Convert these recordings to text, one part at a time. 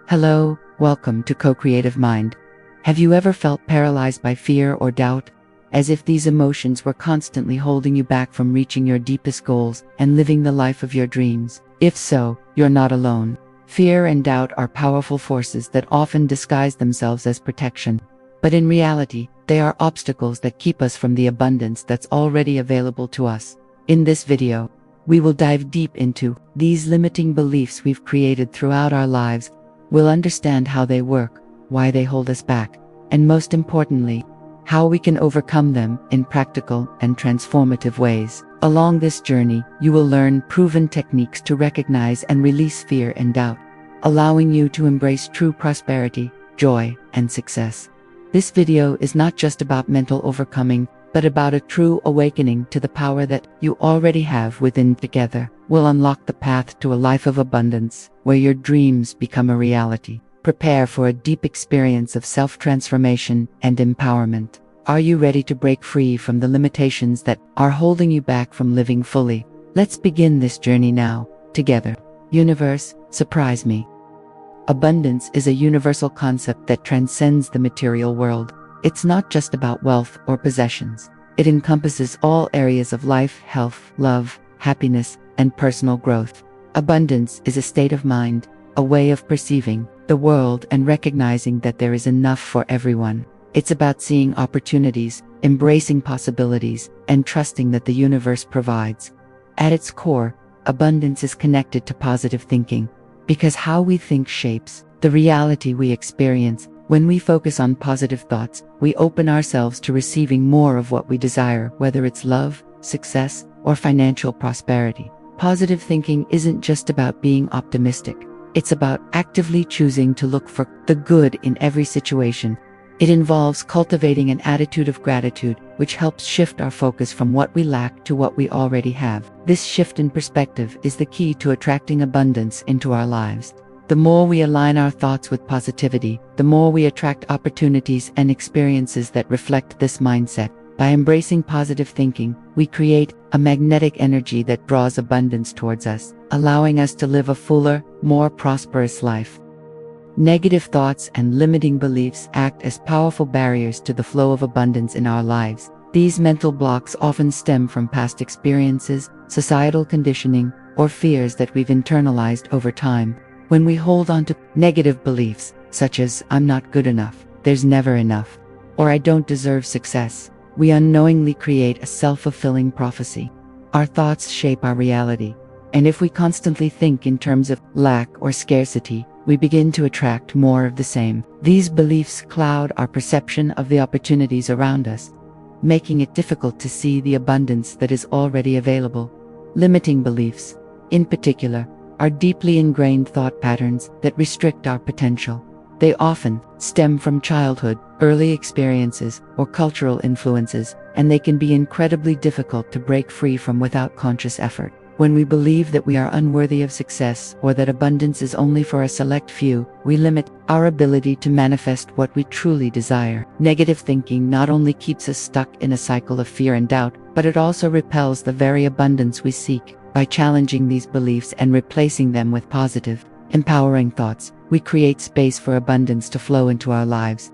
Hello, welcome to Co-Creative Mind. Have you ever felt paralyzed by fear or doubt? As if these emotions were constantly holding you back from reaching your deepest goals and living the life of your dreams? If so, you're not alone. Fear and doubt are powerful forces that often disguise themselves as protection. But in reality, they are obstacles that keep us from the abundance that's already available to us. In this video, we will dive deep into these limiting beliefs we've created throughout our lives. We'll understand how they work, why they hold us back, and most importantly, how we can overcome them in practical and transformative ways. Along this journey, you will learn proven techniques to recognize and release fear and doubt, allowing you to embrace true prosperity, joy, and success. This video is not just about mental overcoming, but about a true awakening to the power that you already have within. Together, we'll unlock the path to a life of abundance, where your dreams become a reality. Prepare for a deep experience of self-transformation and empowerment. Are you ready to break free from the limitations that are holding you back from living fully? Let's begin this journey now, together. Universe, surprise me. Abundance is a universal concept that transcends the material world. It's not just about wealth or possessions. It encompasses all areas of life, health, love, happiness, and personal growth. Abundance is a state of mind, a way of perceiving the world and recognizing that there is enough for everyone. It's about seeing opportunities, embracing possibilities, and trusting that the universe provides. At its core, abundance is connected to positive thinking, because how we think shapes the reality we experience. When we focus on positive thoughts, we open ourselves to receiving more of what we desire, whether it's love, success, or financial prosperity. Positive thinking isn't just about being optimistic. It's about actively choosing to look for the good in every situation. It involves cultivating an attitude of gratitude, which helps shift our focus from what we lack to what we already have. This shift in perspective is the key to attracting abundance into our lives. The more we align our thoughts with positivity, the more we attract opportunities and experiences that reflect this mindset. By embracing positive thinking, we create a magnetic energy that draws abundance towards us, allowing us to live a fuller, more prosperous life. Negative thoughts and limiting beliefs act as powerful barriers to the flow of abundance in our lives. These mental blocks often stem from past experiences, societal conditioning, or fears that we've internalized over time. When we hold on to negative beliefs, such as "I'm not good enough," "there's never enough," or "I don't deserve success," we unknowingly create a self-fulfilling prophecy. Our thoughts shape our reality, and if we constantly think in terms of lack or scarcity, we begin to attract more of the same. These beliefs cloud our perception of the opportunities around us, making it difficult to see the abundance that is already available. Limiting beliefs, in particular, are deeply ingrained thought patterns that restrict our potential. They often stem from childhood, early experiences, or cultural influences, and they can be incredibly difficult to break free from without conscious effort. When we believe that we are unworthy of success or that abundance is only for a select few, we limit our ability to manifest what we truly desire. Negative thinking not only keeps us stuck in a cycle of fear and doubt, but it also repels the very abundance we seek. By challenging these beliefs and replacing them with positive, empowering thoughts, we create space for abundance to flow into our lives.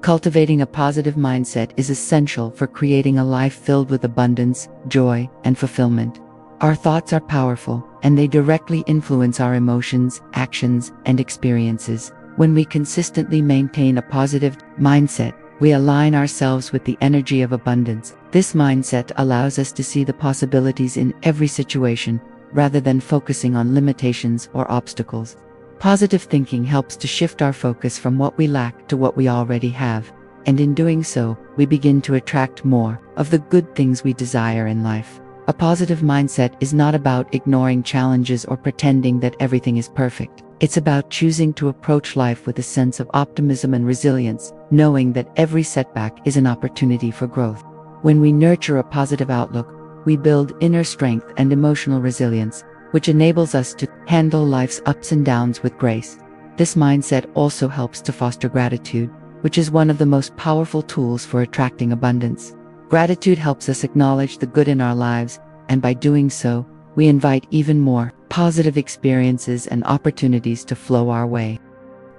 Cultivating a positive mindset is essential for creating a life filled with abundance, joy, and fulfillment. Our thoughts are powerful, and they directly influence our emotions, actions, and experiences. When we consistently maintain a positive mindset, we align ourselves with the energy of abundance. This mindset allows us to see the possibilities in every situation, rather than focusing on limitations or obstacles. Positive thinking helps to shift our focus from what we lack to what we already have, and in doing so, we begin to attract more of the good things we desire in life. A positive mindset is not about ignoring challenges or pretending that everything is perfect. It's about choosing to approach life with a sense of optimism and resilience, knowing that every setback is an opportunity for growth. When we nurture a positive outlook, we build inner strength and emotional resilience, which enables us to handle life's ups and downs with grace. This mindset also helps to foster gratitude, which is one of the most powerful tools for attracting abundance. Gratitude helps us acknowledge the good in our lives, and by doing so, we invite even more positive experiences and opportunities to flow our way.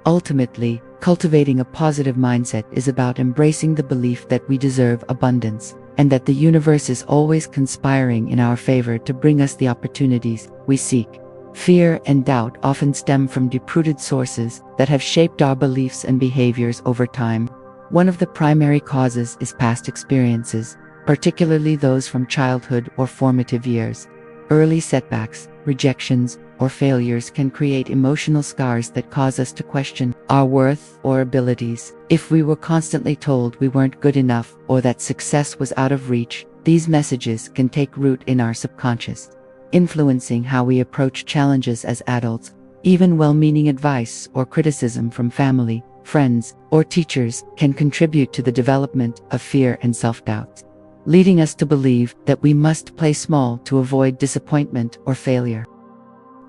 Ultimately, cultivating a positive mindset is about embracing the belief that we deserve abundance, and that the universe is always conspiring in our favor to bring us the opportunities we seek. Fear and doubt often stem from deep-rooted sources that have shaped our beliefs and behaviors over time. One of the primary causes is past experiences, particularly those from childhood or formative years. Early setbacks, rejections, or failures can create emotional scars that cause us to question our worth or abilities. If we were constantly told we weren't good enough or that success was out of reach, these messages can take root in our subconscious, influencing how we approach challenges as adults. Even well-meaning advice or criticism from family, friends, or teachers can contribute to the development of fear and self-doubt, leading us to believe that we must play small to avoid disappointment or failure.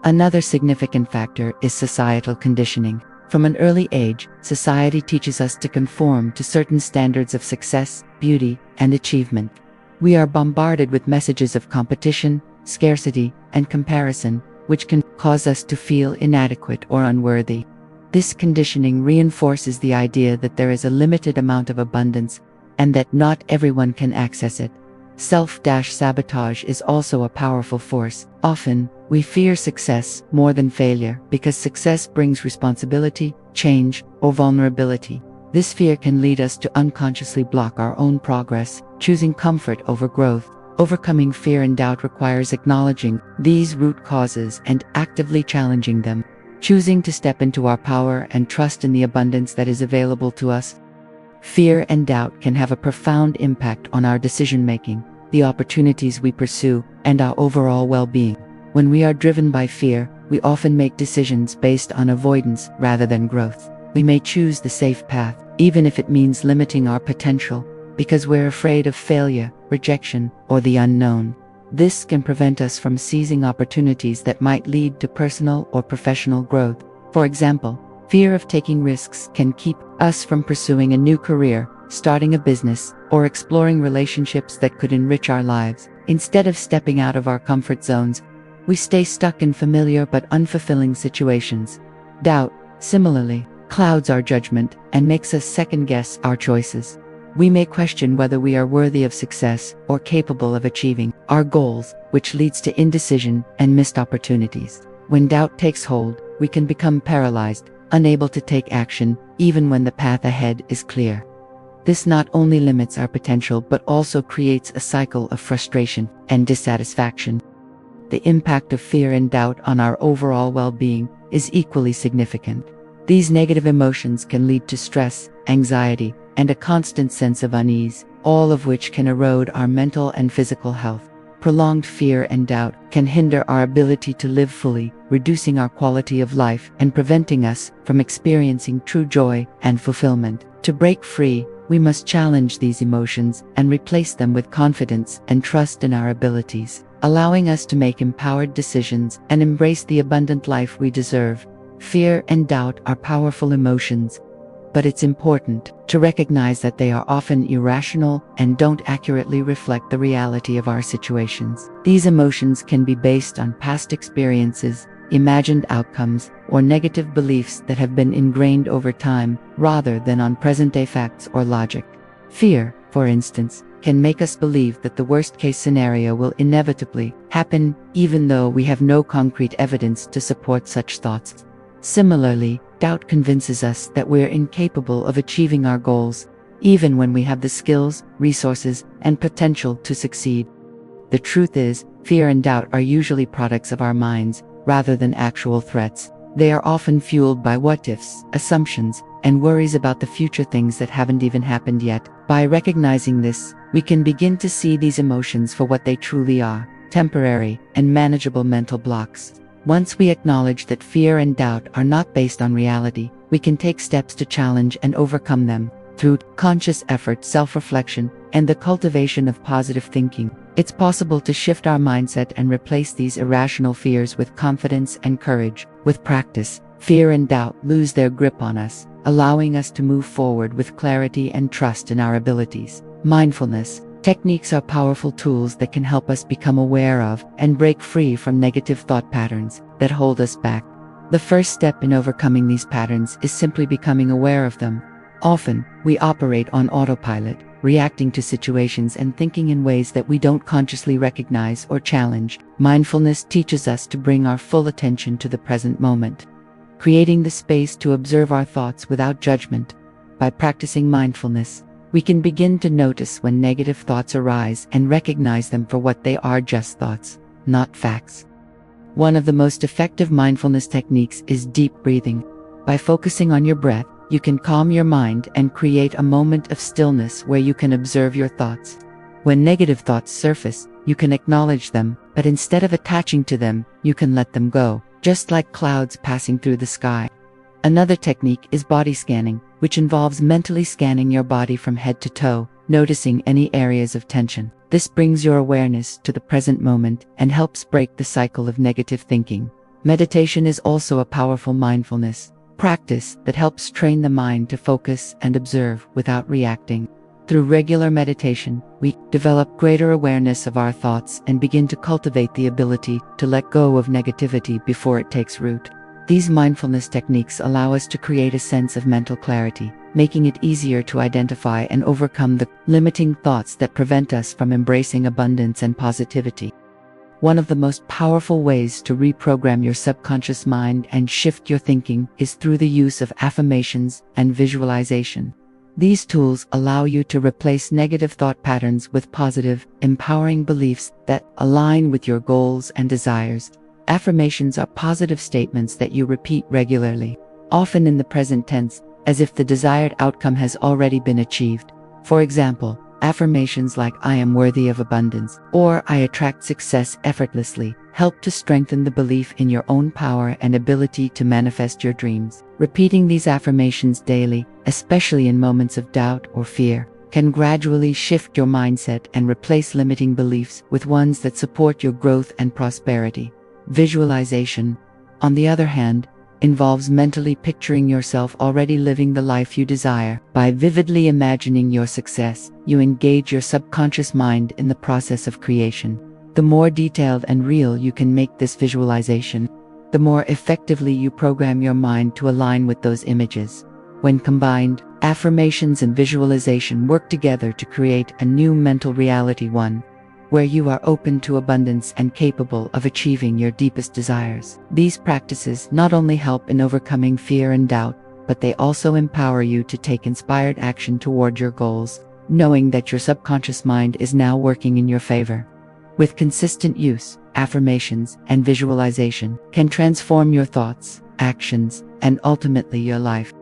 Another significant factor is societal conditioning. From an early age, society teaches us to conform to certain standards of success, beauty, and achievement. We are bombarded with messages of competition, scarcity, and comparison, which can cause us to feel inadequate or unworthy. This conditioning reinforces the idea that there is a limited amount of abundance and that not everyone can access it. Self-sabotage is also a powerful force. Often, we fear success more than failure because success brings responsibility, change, or vulnerability. This fear can lead us to unconsciously block our own progress, choosing comfort over growth. Overcoming fear and doubt requires acknowledging these root causes and actively challenging them, choosing to step into our power and trust in the abundance that is available to us. Fear and doubt can have a profound impact on our decision-making, the opportunities we pursue, and our overall well-being. When we are driven by fear, we often make decisions based on avoidance rather than growth. We may choose the safe path, even if it means limiting our potential, because we're afraid of failure, rejection, or the unknown. This can prevent us from seizing opportunities that might lead to personal or professional growth. For example, fear of taking risks can keep us from pursuing a new career, starting a business, or exploring relationships that could enrich our lives. Instead of stepping out of our comfort zones, we stay stuck in familiar but unfulfilling situations. Doubt, similarly, clouds our judgment and makes us second-guess our choices. We may question whether we are worthy of success or capable of achieving our goals, which leads to indecision and missed opportunities. When doubt takes hold, we can become paralyzed, unable to take action, even when the path ahead is clear. This not only limits our potential but also creates a cycle of frustration and dissatisfaction. The impact of fear and doubt on our overall well-being is equally significant. These negative emotions can lead to stress, anxiety, and a constant sense of unease, all of which can erode our mental and physical health. Prolonged fear and doubt can hinder our ability to live fully, reducing our quality of life and preventing us from experiencing true joy and fulfillment. To break free, we must challenge these emotions and replace them with confidence and trust in our abilities, allowing us to make empowered decisions and embrace the abundant life we deserve. Fear and doubt are powerful emotions, but it's important to recognize that they are often irrational and don't accurately reflect the reality of our situations. These emotions can be based on past experiences, imagined outcomes, or negative beliefs that have been ingrained over time, rather than on present-day facts or logic. Fear, for instance, can make us believe that the worst-case scenario will inevitably happen, even though we have no concrete evidence to support such thoughts. Similarly, doubt convinces us that we're incapable of achieving our goals, even when we have the skills, resources, and potential to succeed. The truth is, fear and doubt are usually products of our minds, rather than actual threats. They are often fueled by what-ifs, assumptions, and worries about the future, things that haven't even happened yet. By recognizing this, we can begin to see these emotions for what they truly are: temporary and manageable mental blocks. Once we acknowledge that fear and doubt are not based on reality, we can take steps to challenge and overcome them. Through conscious effort, self-reflection, and the cultivation of positive thinking, it's possible to shift our mindset and replace these irrational fears with confidence and courage. With practice, fear and doubt lose their grip on us, allowing us to move forward with clarity and trust in our abilities. Mindfulness techniques are powerful tools that can help us become aware of and break free from negative thought patterns that hold us back. The first step in overcoming these patterns is simply becoming aware of them. Often, we operate on autopilot, reacting to situations and thinking in ways that we don't consciously recognize or challenge. Mindfulness teaches us to bring our full attention to the present moment, creating the space to observe our thoughts without judgment. By practicing mindfulness, we can begin to notice when negative thoughts arise and recognize them for what they are: just thoughts, not facts. One of the most effective mindfulness techniques is deep breathing. By focusing on your breath, you can calm your mind and create a moment of stillness where you can observe your thoughts. When negative thoughts surface, you can acknowledge them, but instead of attaching to them, you can let them go, just like clouds passing through the sky. Another technique is body scanning, which involves mentally scanning your body from head to toe, noticing any areas of tension. This brings your awareness to the present moment and helps break the cycle of negative thinking. Meditation is also a powerful mindfulness practice that helps train the mind to focus and observe without reacting. Through regular meditation, we develop greater awareness of our thoughts and begin to cultivate the ability to let go of negativity before it takes root. These mindfulness techniques allow us to create a sense of mental clarity, making it easier to identify and overcome the limiting thoughts that prevent us from embracing abundance and positivity. One of the most powerful ways to reprogram your subconscious mind and shift your thinking is through the use of affirmations and visualization. These tools allow you to replace negative thought patterns with positive, empowering beliefs that align with your goals and desires. Affirmations are positive statements that you repeat regularly, often in the present tense, as if the desired outcome has already been achieved. For example, affirmations like "I am worthy of abundance" or "I attract success effortlessly" help to strengthen the belief in your own power and ability to manifest your dreams. Repeating these affirmations daily, especially in moments of doubt or fear, can gradually shift your mindset and replace limiting beliefs with ones that support your growth and prosperity. Visualization, on the other hand, involves mentally picturing yourself already living the life you desire. By vividly imagining your success, you engage your subconscious mind in the process of creation. The more detailed and real you can make this visualization, the more effectively you program your mind to align with those images. When combined, affirmations and visualization work together to create a new mental reality, one where you are open to abundance and capable of achieving your deepest desires. These practices not only help in overcoming fear and doubt, but they also empower you to take inspired action toward your goals, knowing that your subconscious mind is now working in your favor. With consistent use, affirmations and visualization can transform your thoughts, actions, and ultimately your life.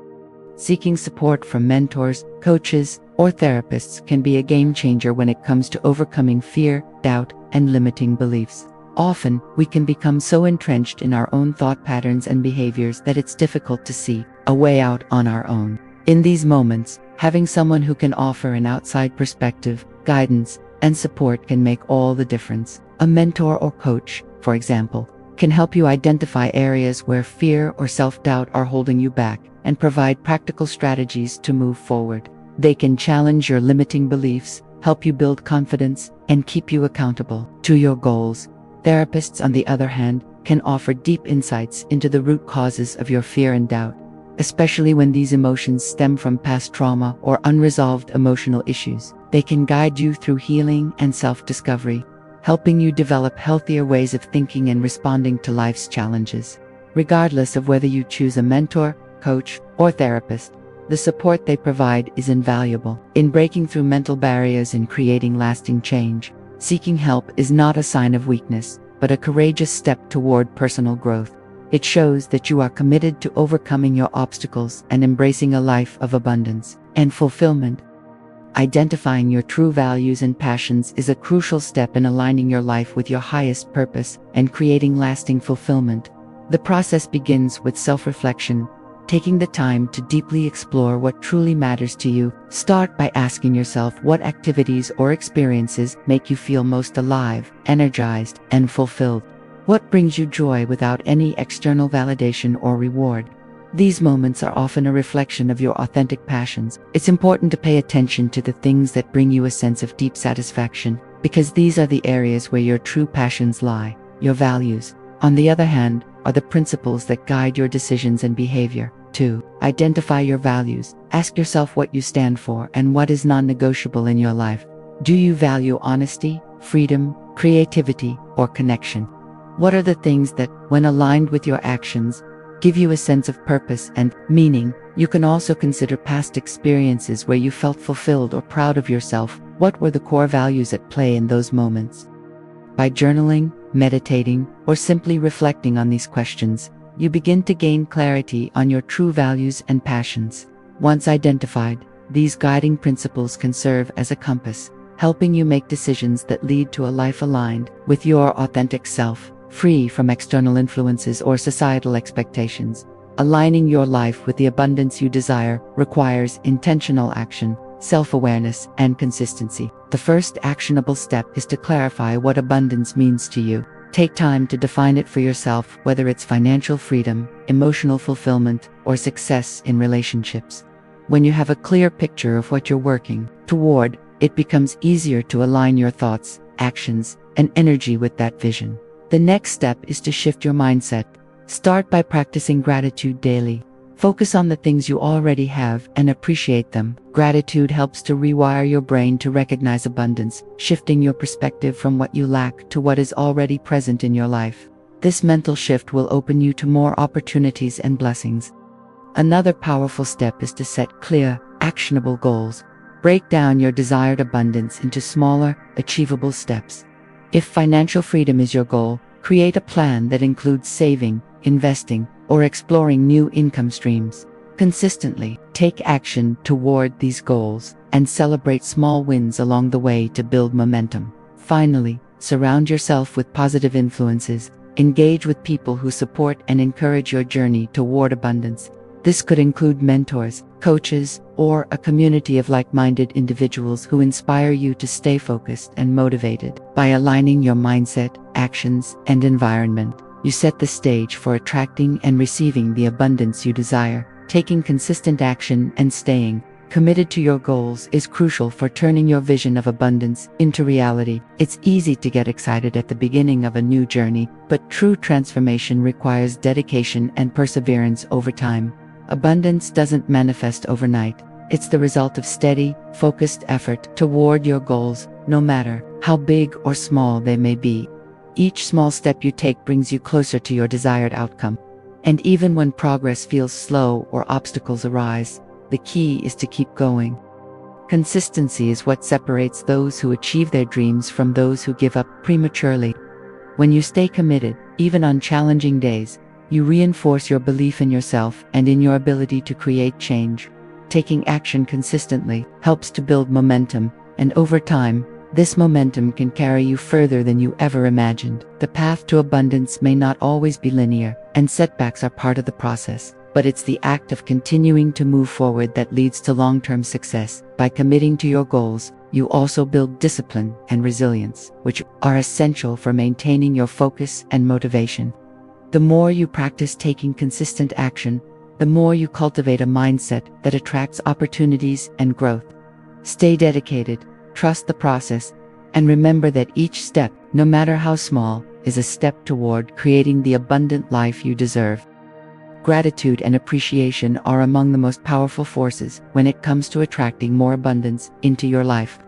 Seeking support from mentors, coaches, or therapists can be a game changer when it comes to overcoming fear, doubt, and limiting beliefs. Often, we can become so entrenched in our own thought patterns and behaviors that it's difficult to see a way out on our own. In these moments, having someone who can offer an outside perspective, guidance, and support can make all the difference. A mentor or coach, for example, can help you identify areas where fear or self-doubt are holding you back and provide practical strategies to move forward. They can challenge your limiting beliefs, help you build confidence, and keep you accountable to your goals. Therapists, on the other hand, can offer deep insights into the root causes of your fear and doubt, especially when these emotions stem from past trauma or unresolved emotional issues. They can guide you through healing and self-discovery, helping you develop healthier ways of thinking and responding to life's challenges. Regardless of whether you choose a mentor, coach, or therapist, the support they provide is invaluable in breaking through mental barriers and creating lasting change. Seeking help is not a sign of weakness, but a courageous step toward personal growth. It shows that you are committed to overcoming your obstacles and embracing a life of abundance and fulfillment. Identifying your true values and passions is a crucial step in aligning your life with your highest purpose and creating lasting fulfillment. The process begins with self-reflection, taking the time to deeply explore what truly matters to you. Start by asking yourself what activities or experiences make you feel most alive, energized, and fulfilled. What brings you joy without any external validation or reward? These moments are often a reflection of your authentic passions. It's important to pay attention to the things that bring you a sense of deep satisfaction, because these are the areas where your true passions lie. Your values, on the other hand, are the principles that guide your decisions and behavior. 2. Identify your values. Ask yourself what you stand for and what is non-negotiable in your life. Do you value honesty, freedom, creativity, or connection? What are the things that, when aligned with your actions, give you a sense of purpose and meaning? You can also consider past experiences where you felt fulfilled or proud of yourself. What were the core values at play in those moments? By journaling, meditating, or simply reflecting on these questions, you begin to gain clarity on your true values and passions. Once identified, these guiding principles can serve as a compass, helping you make decisions that lead to a life aligned with your authentic self, free from external influences or societal expectations. Aligning your life with the abundance you desire requires intentional action, self-awareness, and consistency. The first actionable step is to clarify what abundance means to you. Take time to define it for yourself, whether it's financial freedom, emotional fulfillment, or success in relationships. When you have a clear picture of what you're working toward, it becomes easier to align your thoughts, actions, and energy with that vision. The next step is to shift your mindset. Start by practicing gratitude daily. Focus on the things you already have and appreciate them. Gratitude helps to rewire your brain to recognize abundance, shifting your perspective from what you lack to what is already present in your life. This mental shift will open you to more opportunities and blessings. Another powerful step is to set clear, actionable goals. Break down your desired abundance into smaller, achievable steps. If financial freedom is your goal, create a plan that includes saving, investing, or exploring new income streams. Consistently take action toward these goals and celebrate small wins along the way to build momentum. Finally, surround yourself with positive influences. Engage with people who support and encourage your journey toward abundance. This could include mentors, coaches, or a community of like-minded individuals who inspire you to stay focused and motivated. By aligning your mindset, actions, and environment, you set the stage for attracting and receiving the abundance you desire. Taking consistent action and staying committed to your goals is crucial for turning your vision of abundance into reality. It's easy to get excited at the beginning of a new journey, but true transformation requires dedication and perseverance over time. Abundance doesn't manifest overnight. It's the result of steady, focused effort toward your goals, no matter how big or small they may be. Each small step you take brings you closer to your desired outcome. And even when progress feels slow or obstacles arise, the key is to keep going. Consistency is what separates those who achieve their dreams from those who give up prematurely. When you stay committed, even on challenging days, you reinforce your belief in yourself and in your ability to create change. Taking action consistently helps to build momentum, and over time, this momentum can carry you further than you ever imagined. The path to abundance may not always be linear, and setbacks are part of the process, but it's the act of continuing to move forward that leads to long-term success. By committing to your goals, you also build discipline and resilience, which are essential for maintaining your focus and motivation. The more you practice taking consistent action, the more you cultivate a mindset that attracts opportunities and growth. Stay dedicated, trust the process, and remember that each step, no matter how small, is a step toward creating the abundant life you deserve. Gratitude and appreciation are among the most powerful forces when it comes to attracting more abundance into your life.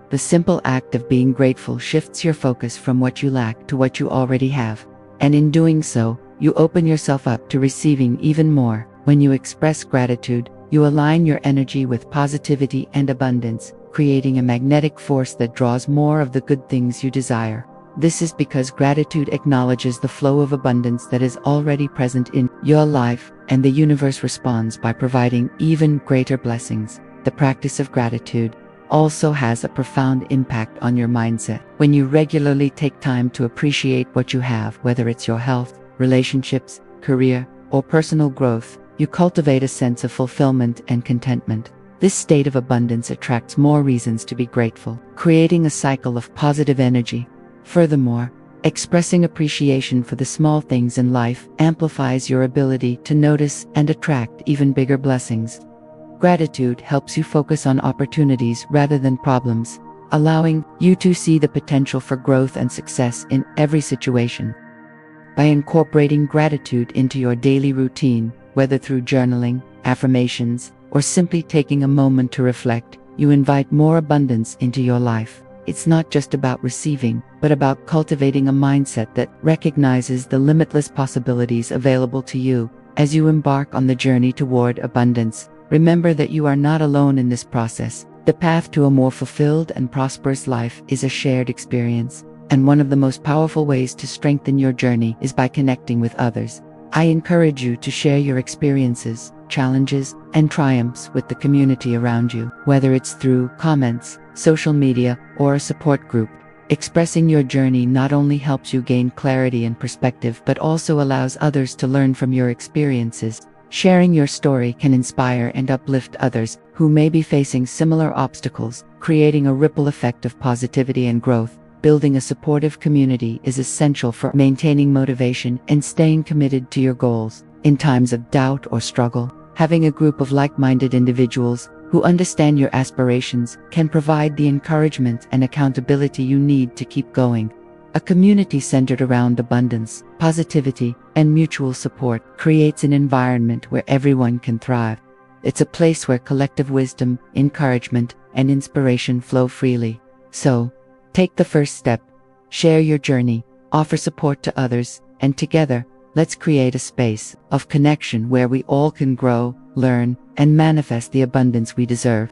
The simple act of being grateful shifts your focus from what you lack to what you already have. And in doing so, you open yourself up to receiving even more. When you express gratitude, you align your energy with positivity and abundance, creating a magnetic force that draws more of the good things you desire. This is because gratitude acknowledges the flow of abundance that is already present in your life, and the universe responds by providing even greater blessings. The practice of gratitude also has a profound impact on your mindset. When you regularly take time to appreciate what you have, whether it's your health, relationships, career, or personal growth, you cultivate a sense of fulfillment and contentment. This state of abundance attracts more reasons to be grateful, creating a cycle of positive energy. Furthermore, expressing appreciation for the small things in life amplifies your ability to notice and attract even bigger blessings. Gratitude helps you focus on opportunities rather than problems, allowing you to see the potential for growth and success in every situation. By incorporating gratitude into your daily routine, whether through journaling, affirmations, or simply taking a moment to reflect, you invite more abundance into your life. It's not just about receiving, but about cultivating a mindset that recognizes the limitless possibilities available to you. As you embark on the journey toward abundance, remember that you are not alone in this process. The path to a more fulfilled and prosperous life is a shared experience, and one of the most powerful ways to strengthen your journey is by connecting with others. I encourage you to share your experiences, challenges, and triumphs with the community around you, whether it's through comments, social media, or a support group. Expressing your journey not only helps you gain clarity and perspective, but also allows others to learn from your experiences. Sharing your story can inspire and uplift others who may be facing similar obstacles, creating a ripple effect of positivity and growth. Building a supportive community is essential for maintaining motivation and staying committed to your goals. In times of doubt or struggle, having a group of like-minded individuals who understand your aspirations can provide the encouragement and accountability you need to keep going. A community centered around abundance, positivity, and mutual support creates an environment where everyone can thrive. It's a place where collective wisdom, encouragement, and inspiration flow freely. So, take the first step, share your journey, offer support to others, and together, let's create a space of connection where we all can grow, learn, and manifest the abundance we deserve.